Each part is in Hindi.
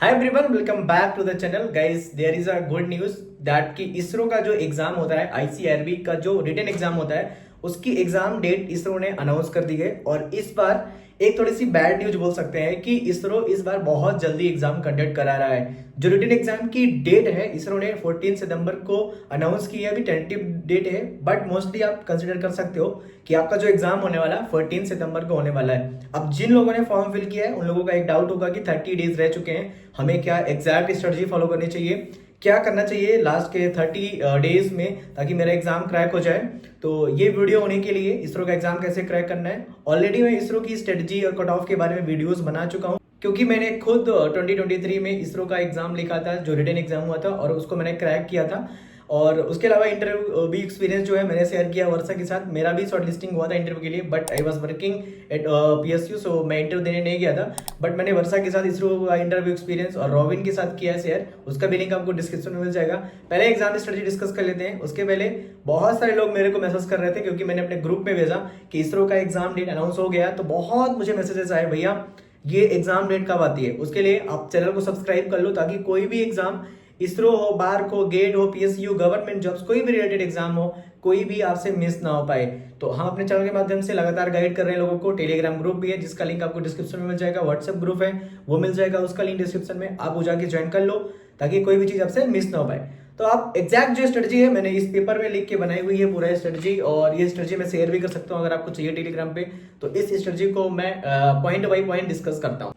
Hi everyone, welcome back to the channel guys. There is a good news that कि इसरो का जो एग्जाम होता है, आईसीआरबी का जो रिटन एग्जाम होता है, उसकी एग्जाम डेट इसरो ने अनाउंस कर दी है। और इस बार एक थोड़ी सी बैड न्यूज बोल सकते हैं कि इसरो इस बार बहुत जल्दी एग्जाम कंडक्ट करा रहा है। जो रिटन एग्जाम की डेट है, इसरो ने 14 सितंबर को अनाउंस की है। अभी टेंटेटिव डेट है, बट मोस्टली आप कंसिडर कर सकते हो कि आपका जो एग्जाम होने वाला है 14 सितंबर को होने वाला है। अब जिन लोगों ने फॉर्म फिल किया है उन लोगों का एक डाउट होगा कि 30 डेज रह चुके हैं, हमें क्या एग्जैक्ट स्ट्रेटजी फॉलो करनी चाहिए, क्या करना चाहिए लास्ट के 30 डेज में ताकि मेरा एग्जाम क्रैक हो जाए। तो ये वीडियो होने के लिए इसरो का एग्जाम कैसे क्रैक करना है, ऑलरेडी मैं इसरो की स्ट्रेटजी और कट ऑफ के बारे में वीडियोस बना चुका हूँ, क्योंकि मैंने खुद 2023 में इसरो का एग्जाम लिखा था, जो रिटन एग्जाम हुआ था, और उसको मैंने क्रैक किया था। और उसके अलावा इंटरव्यू भी एक्सपीरियंस जो है मैंने शेयर किया वर्षा के साथ। मेरा भी शॉर्ट लिस्टिंग हुआ था इंटरव्यू के लिए, but I was working at PSU, so मैं इंटरव्यू देने नहीं गया था। बट मैंने वर्षा के साथ इसरो का इंटरव्यू एक्सपीरियंस और रॉबिन के साथ किया है शेयर, उसका भी लिंक आपको डिस्क्रिप्शन में मिल जाएगा। पहले एग्जाम स्ट्रेटजी डिस्कस कर लेते हैं। उसके पहले बहुत सारे लोग मेरे को मैसेज कर रहे थे, क्योंकि मैंने अपने ग्रुप में भेजा कि इसरो का एग्जाम डेट अनाउंस हो गया, तो बहुत मुझे मैसेजेस आए, भैया ये एग्जाम डेट कब आती है। उसके लिए आप चैनल को सब्सक्राइब कर लो, ताकि कोई भी एग्जाम, इसरो हो, बार्क हो, गेट हो, पीएसयू, गवर्नमेंट जॉब्स, कोई भी रिलेटेड एग्जाम हो, कोई भी आपसे मिस ना हो पाए। तो हम अपने चैनल के माध्यम से लगातार गाइड कर रहे हैं लोगों को। टेलीग्राम ग्रुप भी है जिसका लिंक आपको डिस्क्रिप्शन में मिल जाएगा, व्हाट्सएप ग्रुप है वो मिल जाएगा, उसका लिंक डिस्क्रिप्शन में, आप वो जाके ज्वाइन कर लो ताकि कोई भी चीज आपसे मिस ना हो पाए। तो आप एग्जैक्ट जो स्ट्रेटजी है मैंने इस पेपर में लिख के बनाई हुई है पूरा स्ट्रेटजी, और ये स्ट्रेटजी मैं शेयर भी कर सकता हूँ अगर आपको चाहिए टेलीग्राम पे। तो इस स्ट्रेटजी को मैं पॉइंट बाई पॉइंट डिस्कस करता हूँ।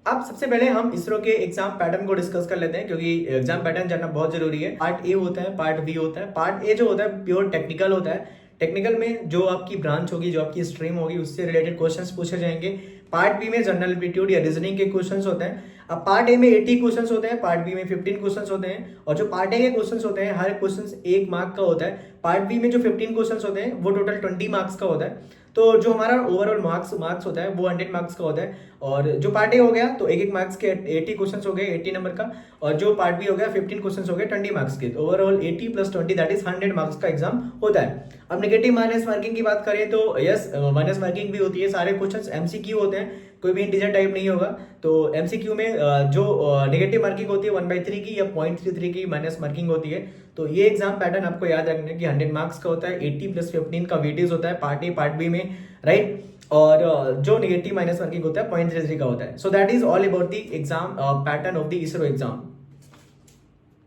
अब सबसे पहले हम इसरो के एग्जाम पैटर्न को डिस्कस कर लेते हैं, क्योंकि एग्जाम पैटर्न जानना बहुत जरूरी है। पार्ट ए होता है, पार्ट बी होता है। पार्ट ए जो होता है प्योर टेक्निकल होता है। टेक्निकल में जो आपकी ब्रांच होगी, जो आपकी स्ट्रीम होगी, उससे रिलेटेड क्वेश्चंस पूछे जाएंगे। पार्ट बी में जनरल एप्टीट्यूड या रीजनिंग के क्वेश्चंस होते हैं। अब पार्ट ए में 80 क्वेश्चंस होते हैं, पार्ट बी में 15 क्वेश्चंस होते हैं। और जो पार्ट ए के क्वेश्चंस होते हैं, हर क्वेश्चन 1 मार्क का होता है। पार्ट बी में जो 15 क्वेश्चंस होते हैं वो टोटल 20 मार्क्स का होता है। तो जो हमारा ओवरऑल मार्क्स होता है वो 100 मार्क्स का होता है। और जो पार्ट ए हो गया तो एक मार्क्स के 80 क्वेश्चंस हो गए, 80 नंबर का। और जो पार्ट बी हो गया 15 क्वेश्चंस हो गए 20 मार्क्स के। तो overall 80 plus 20 that is 100 marks का एग्जाम होता है। अब नेगेटिव माइनस मार्किंग की बात करें तो यस, माइनस मार्किंग भी होती है। सारे क्वेश्चंस एमसीक्यू होते हैं, कोई भी इंटीजर टाइप नहीं होगा। तो एमसीक्यू में जो नेगेटिव मार्किंग होती है 1/3 की या 0.33 की माइनस मार्किंग होती है। तो ये एग्जाम पैटर्न आपको याद रखना कि 100 मार्क्स का होता है, 80 प्लस 15 का वेटेज होता है पार्ट ए पार्ट बी में, राइट। और जो नेगेटिव माइनस मार्किंग होता है 0.33 का होता है। सो that is all about the exam pattern of the ISRO exam.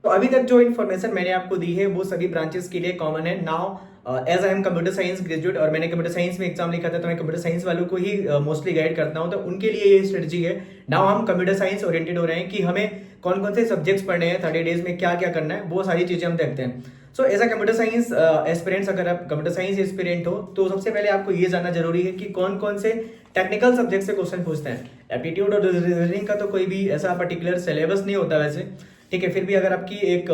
तो अभी तक जो इन्फॉर्मेशन मैंने आपको दी है वो सभी ब्रांचेस के लिए कॉमन है। Now as I am computer science graduate और मैंने कंप्यूटर साइंस में एग्जाम लिखा था, तो मैं कंप्यूटर साइंस वालों को ही मोस्टली गाइड करता हूं, तो उनके लिए ये स्ट्रेटजी है। नाउ हम कंप्यूटर साइंस ओरिएंटेड हो रहे हैं कि हमें कौन कौन से सब्जेक्ट्स पढ़ने हैं, 30 डेज में क्या क्या करना है, वो सारी चीजें हम देखते हैं। So as a computer science aspirants, अगर आप कंप्यूटर साइंस एस्पिरेंट हो तो सबसे पहले आपको ये जानना जरूरी है कि कौन कौन से टेक्निकल सब्जेक्ट से क्वेश्चन पूछते हैं। एप्टीट्यूड और रीजनिंग का तो कोई भी ऐसा पर्टिकुलर सिलेबस नहीं होता वैसे, ठीक है। फिर भी अगर आपकी एक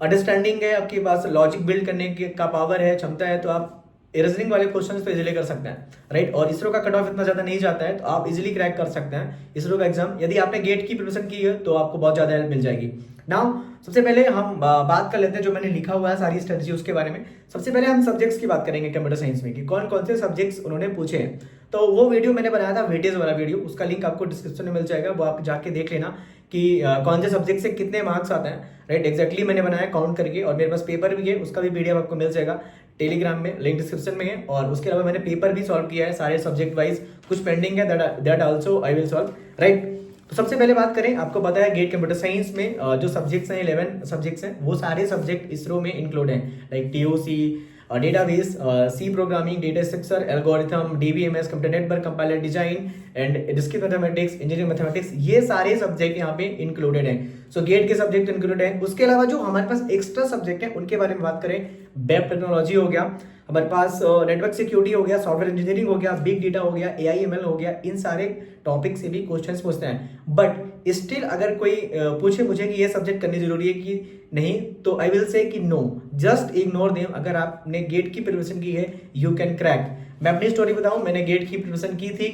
अंडरस्टैंडिंग है, आपके पास लॉजिक बिल्ड करने का पावर है, क्षमता है, तो आप रीजनिंग वाले क्वेश्चंस तो इजीली कर सकते हैं, राइट। और इसरो का कट ऑफ इतना ज्यादा नहीं जाता है, तो आप इजीली क्रैक कर सकते हैं इसरो का एग्जाम। यदि आपने गेट की प्रिपरेशन की है तो आपको बहुत ज्यादा हेल्प मिल जाएगी। नाउ सबसे पहले हम बात कर लेते हैं जो मैंने लिखा हुआ है सारी स्ट्रेटजी उसके बारे में। सबसे पहले हम सब्जेक्ट्स की बात करेंगे कंप्यूटर साइंस में कि कौन कौन से सब्जेक्ट्स उन्होंने पूछे हैं। तो वो वीडियो मैंने बनाया था, वेटेज वाला वीडियो, उसका लिंक आपको डिस्क्रिप्शन में मिल जाएगा, वो आप जाके देख लेना कि कौन से सब्जेक्ट से कितने मार्क्स आते हैं, राइट। एग्जैक्टली मैंने बनाया काउंट करके, और मेरे पास पेपर भी है, उसका भी पीडीएफ आपको मिल जाएगा टेलीग्राम में, लिंक डिस्क्रिप्शन में है। और उसके अलावा मैंने पेपर भी सॉल्व किया है सारे सब्जेक्ट वाइज, कुछ पेंडिंग है that also I will solve, right. तो सबसे पहले बात करें, आपको पता है गेट कंप्यूटर साइंस में जो सब्जेक्ट्स हैं 11 सब्जेक्ट्स हैं, वो सारे सब्जेक्ट इसरो में इंक्लूड हैं, like TOC, database, C programming, data structure, algorithm, DBMS, computer network, compiler design and discrete mathematics, engineering mathematics, ये सारे सब्जेक्ट यहाँ पे इंक्लूडेड हैं। सो गेट के सब्जेक्ट इंक्लूडेड हैं। उसके अलावा जो हमारे पास एक्स्ट्रा सब्जेक्ट है उनके बारे में बात करें, वेब टेक्नोलॉजी हो गया हमारे पास, नेटवर्क सिक्योरिटी हो गया, सॉफ्टवेयर इंजीनियरिंग हो गया, बिग डेटा हो गया, एआईएमएल हो गया, इन सारे टॉपिक से भी क्वेश्चंस पूछते हैं। बट स्टिल अगर कोई पूछे मुझे कि ये सब्जेक्ट करनी जरूरी है कि नहीं, तो आई विल से कि नो, जस्ट इग्नोर देम। अगर आपने गेट की प्रिपरेशन की है यू कैन क्रैक। मैं अपनी स्टोरी बताऊं, मैंने गेट की प्रिपरेशन की थी,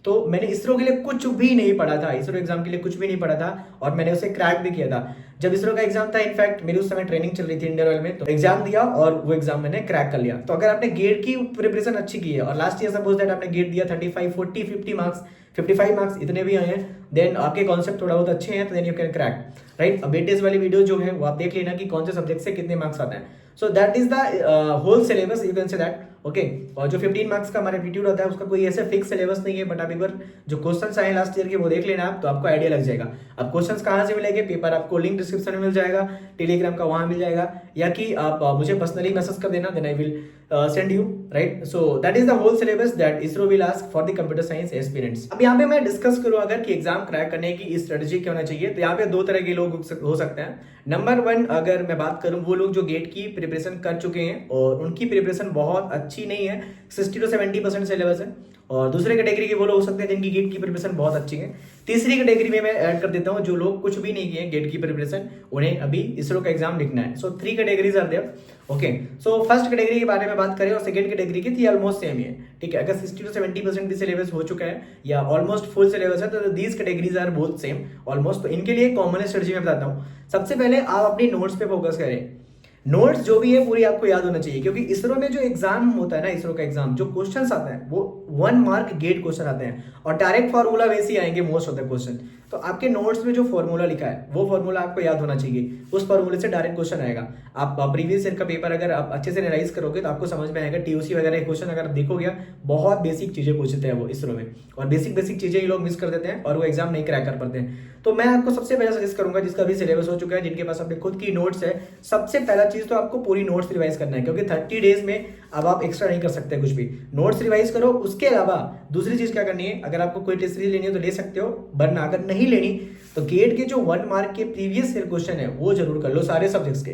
तो मैंने इसरो के लिए कुछ भी नहीं पढ़ा था, इसरो एग्जाम के लिए कुछ भी नहीं पढ़ा था, और मैंने उसे क्रैक भी किया था। जब इसरो का एग्जाम था, इनफैक्ट मेरी उस समय ट्रेनिंग चल रही थी इंडियन ऑयल में, तो एग्जाम दिया और वो एग्जाम मैंने क्रैक कर लिया। तो अगर आपने गेट की प्रिपरेशन अच्छी की है और लास्ट ईयर सपोज दैट आपने गेट दिया 35, 40, 50 मार्क्स, 55 मार्क्स इतने भी आए हैं, देन आपके कॉन्सेप्ट थोड़ा बहुत अच्छे हैं तो then you can crack, right. अब वेटेज वाली वीडियो जो है वो आप देख लेना कि कौन से सब्जेक्ट से कितने मार्क्स आते हैं। So that is the whole syllabus, you can say that, okay. और जो 15 मार्क्स का हमारा एप्टीट्यूड होता है उसका कोई ऐसे फिक्स सिलेबस नहीं है, बट आप एक बार जो क्वेश्चंस आए लास्ट ईयर के वो देख लेना आप, तो आपको आइडिया लग जाएगा। अब क्वेश्चंस कहाँ से मिलेंगे, पेपर आपको लिंक डिस्क्रिप्शन में मिल जाएगा, टेलीग्राम का वहां मिल जाएगा, या कि आप मुझे पर्सनली मैसेज कर देना, then I will send you, right. So that is the whole syllabus that ISRO will ask for the computer science aspirants. अब यहाँ पे मैं डिस्कस करूँ अगर कि एग्जाम क्रैक करने की स्ट्रेटेजी क्या होना चाहिए, तो यहाँ पे दो तरह के लोग हो सकते हैं। नंबर वन, अगर मैं बात करूं, वो लोग जो गेट की प्रिपरेशन कर चुके हैं और उनकी प्रिपरेशन बहुत अच्छी नहीं है, 60 to 70% सिलेबस है। और दूसरे कैटेगरी के वो लोग हो सकते हैं जिनकी गेट की प्रिपरेशन बहुत अच्छी है। तीसरी कैटेगरी में मैं ऐड कर देता हूं जो लोग कुछ भी नहीं किए गेट की प्रिपरेशन, उन्हें अभी इसरो का एग्जाम लिखना है। So 3 categories are there, okay. So first category के बारे में बात करें और सेकंड कैटेगरी की थी ऑलमोस्ट सेम ही है, ठीक है। अगर 60 to 70% भी सिलेबस हो चुका है या ऑलमोस्ट फुल सिलेबस है तो these categories are both same almost. तो इनके लिए कॉमन स्ट्रेटजी मैं बताता हूँ। सबसे पहले आप अपनी नोट्स पे फोकस करें। नोट्स जो भी है पूरी आपको याद होना चाहिए, क्योंकि इसरो में जो एग्जाम होता है ना, इसरो का एग्जाम जो क्वेश्चंस आते हैं वो 1 मार्क गेट क्वेश्चन आते हैं और डायरेक्ट फॉर्मूला वैसे ही आएंगे मोस्ट ऑफ द क्वेश्चन। तो आपके नोट्स में जो फॉर्मूला लिखा है वो फॉर्मूला आपको याद होना चाहिए, उस फॉर्मूले से डायरेक्ट क्वेश्चन आएगा। आप प्रीवियस ईयर का पेपर अगर आप अच्छे से एनालाइज करोगे तो आपको समझ में आएगा। टीओसी वगैरह क्वेश्चन अगर देखोगे, बहुत बेसिक चीजें पूछते हैं वो इसरो में, और बेसिक चीजें ये लोग मिस कर देते हैं और वो एग्जाम नहीं क्रैक कर पाते हैं। तो मैं आपको सबसे पहले सजेस्ट करूंगा, जिसका भी सिलेबस हो चुका है, जिनके पास अपने खुद की नोट्स है, सबसे पहला चीज तो आपको पूरी नोट्स रिवाइज करना है, क्योंकि 30 डेज में अब आप एक्स्ट्रा नहीं कर सकते कुछ भी। नोट्स रिवाइज करो। उसके अलावा दूसरी चीज क्या करनी है, अगर आपको कोई टेस्ट सीरीज लेनी है तो ले सकते हो, वरना अगर नहीं लेनी तो गेट के जो 1 मार्क के प्रीवियस ईयर क्वेश्चन है वो जरूर कर लो सारे सब्जेक्ट्स के।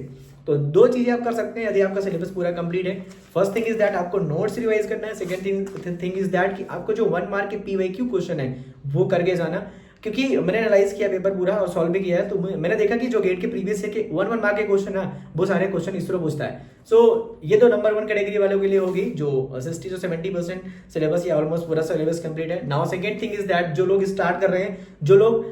तो 2 चीजें आप कर सकते हैं यदि आपका सिलेबस पूरा कंप्लीट है। फर्स्ट थिंग इज दैट आपको नोट्स रिवाइज करना है। सेकंड थिंग इज दैट कि आपको जो 1 मार्क के पीवाईक्यू क्वेश्चन है वो करके जाना, क्योंकि मैंने एनालाइज किया पेपर पूरा और सॉल्व भी किया है, तो मैंने देखा कि जो गेट के प्रीवियस ईयर के 1 मार्क के क्वेश्चन है वो सारे क्वेश्चन इसरो पूछता है। सो ये तो नंबर 1 कैटेगरी वालों के लिए होगी जो 60 से 70% सिलेबस या ऑलमोस्ट पूरा सिलेबस कंप्लीट है। Now second thing is that जो लोग स्टार्ट कर रहे हैं, जो लोग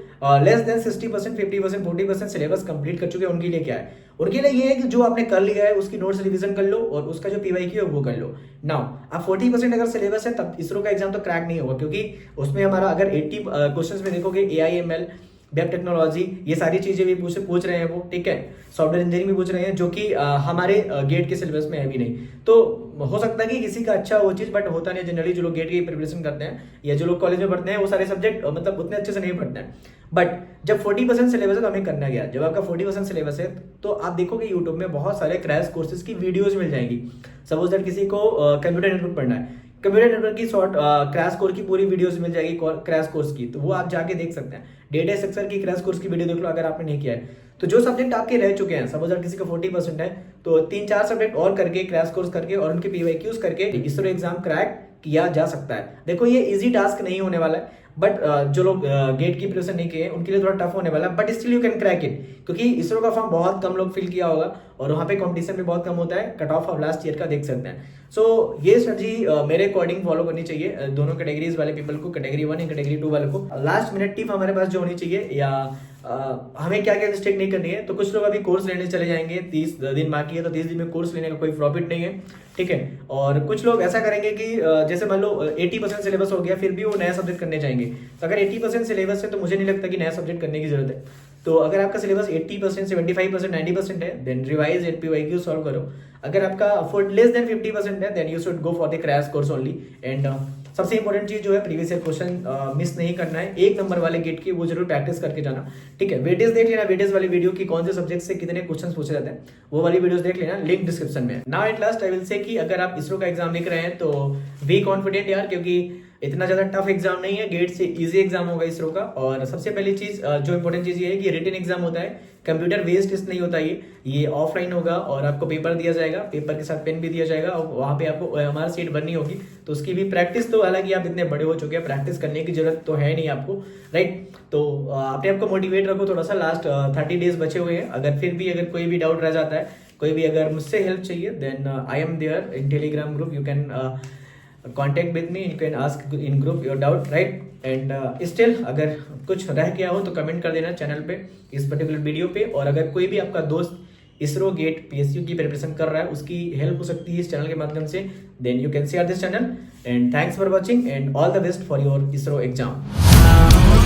लेस देन 60%, 50%, 40% सिलेबस कंप्लीट कर चुके हैं, उनके लिए क्या है, उनके लिए ये है कि जो आपने कर लिया है उसकी नोट्स रिवीजन कर लो और उसका जो पीवाईक्यू है वो कर लो। नाउ अब 40% अगर सिलेबस है तब इसरो का एग्जाम तो क्रैक नहीं होगा, क्योंकि उसमें हमारा अगर 80 क्वेश्चंस में देखोगे AI/ML, वेब टेक्नोलॉजी, ये सारी चीजें भी पूछ रहे हैं वो, ठीक है। सॉफ्टवेयर इंजीनियरिंग भी पूछ रहे हैं, जो कि हमारे गेट के सिलेबस में है भी नहीं। तो हो सकता है कि किसी का अच्छा हो चीज, बट होता नहीं। जनरली जो लोग गेट की प्रिपरेशन करते हैं या जो लोग कॉलेज में पढ़ते हैं वो सारे सब्जेक्ट मतलब उतने अच्छे से नहीं पढ़ते हैं। बट जब 40% सिलेबस है तो हमें करना क्या, जब आपका 40% सिलेबस है तो आप देखोगे यूट्यूब में बहुत सारे क्रैश कोर्सेज की वीडियोज मिल जाएंगी। सपोज दैट किसी को कंप्यूटर नेटवर्क पढ़ना है, कंप्यूटर नेटवर्क की शॉर्ट क्रैश कोर्स की पूरी वीडियोस मिल जाएगी क्रैश कोर्स की, तो वो आप जाके देख सकते हैं। डेटा स्ट्रक्चर की क्रैश कोर्स की वीडियो देख लो अगर आपने नहीं किया है तो। जो सब्जेक्ट आपके रह चुके हैं, सपोज अगर किसी का 40% है तो 3-4 सब्जेक्ट और करके क्रैश कोर्स करके और उनके पीवाईक्यूज करके इसरो एग्जाम क्रैक किया जा सकता है। देखो ये इजी टास्क नहीं होने वाला है, बट जो लोग गेट की प्रिपरेशन नहीं किए उनके लिए थोड़ा टफ होने वाला है, but still you can crack it, क्योंकि इसरो का फॉर्म बहुत कम लोग फिल किया होगा और वहाँ पे कंपटीशन भी बहुत कम होता है। Cut off of last year का देख सकते हैं। सो ये स्ट्रेटजी मेरे अकॉर्डिंग फॉलो करनी चाहिए दोनों कैटेगरीज वाले पीपल को, कैटेगरी 1 या कैटेगरी 2 वाले को। लास्ट मिनट टिप हमारे पास जो होनी चाहिए, या हमें क्या क्या मिस्टेक नहीं करनी है। तो कुछ लोग अभी कोर्स लेने चले जाएंगे, 30 दिन बाकी है तो 30 दिन में कोर्स लेने का कोई प्रॉफिट नहीं है, ठीक है। और कुछ लोग ऐसा करेंगे कि जैसे मान लो 80% सिलेबस हो गया फिर भी वो नया सब्जेक्ट करने चाहेंगे। तो अगर 80% सिलेबस है तो मुझे नहीं लगता कि नया सब्जेक्ट करने की जरूरत है। तो अगर आपका सिलेबस 80%, 75%, 90% है then revise and PYQ solve करो। अगर आपका लेस देन 50% है then you should go for the crash course only. And सबसे इंपॉर्टेंट चीज जो है प्रीवियस ईयर क्वेश्चन मिस नहीं करना है। 1 नंबर वाले गेट की वो जरूर प्रैक्टिस करके जाना, ठीक है। वेटेज देख लेना, वेटेज वाली वीडियो की कौन से सब्जेक्ट से कितने क्वेश्चंस पूछे जाते हैं वो वाली वीडियोस देख लेना, लिंक डिस्क्रिप्शन में। Now at last I will say कि अगर आप इसरो का एग्जाम लिख रहे हैं तो बी कॉन्फिडेंट यार, क्योंकि इतना ज्यादा टफ एग्जाम नहीं है, गेट से इजी एग्जाम होगा इसरो का। और सबसे पहली चीज जो इंपॉर्टेंट चीज ये है कि रिटन एग्जाम होता है, कंप्यूटर बेस्ड टेस्ट नहीं होता ये ऑफलाइन होगा और आपको पेपर दिया जाएगा, पेपर के साथ पेन भी दिया जाएगा और वहाँ पे आपको हमारा सीट भरनी होगी। तो उसकी भी प्रैक्टिस, तो हालांकि आप इतने बड़े हो चुके हैं, प्रैक्टिस करने की जरूरत तो है नहीं आपको, राइट। तो अपने आपको मोटिवेट रखो थोड़ा सा, लास्ट 30 डेज बचे हुए हैं। अगर फिर भी अगर कोई भी डाउट रह जाता है, कोई भी अगर मुझसे हेल्प चाहिए then I am there in Telegram group, you can contact with me, you can ask in group your doubt, right? And still अगर कुछ रह गया हो तो कमेंट कर देना चैनल पे इस पर्टिकुलर वीडियो पे। और अगर कोई भी आपका दोस्त इसरो गेट पीएसयू की प्रिपरेशन कर रहा है उसकी हेल्प हो सकती है इस चैनल के माध्यम से, then you can share this channel and thanks for watching and all the best for your ISRO exam.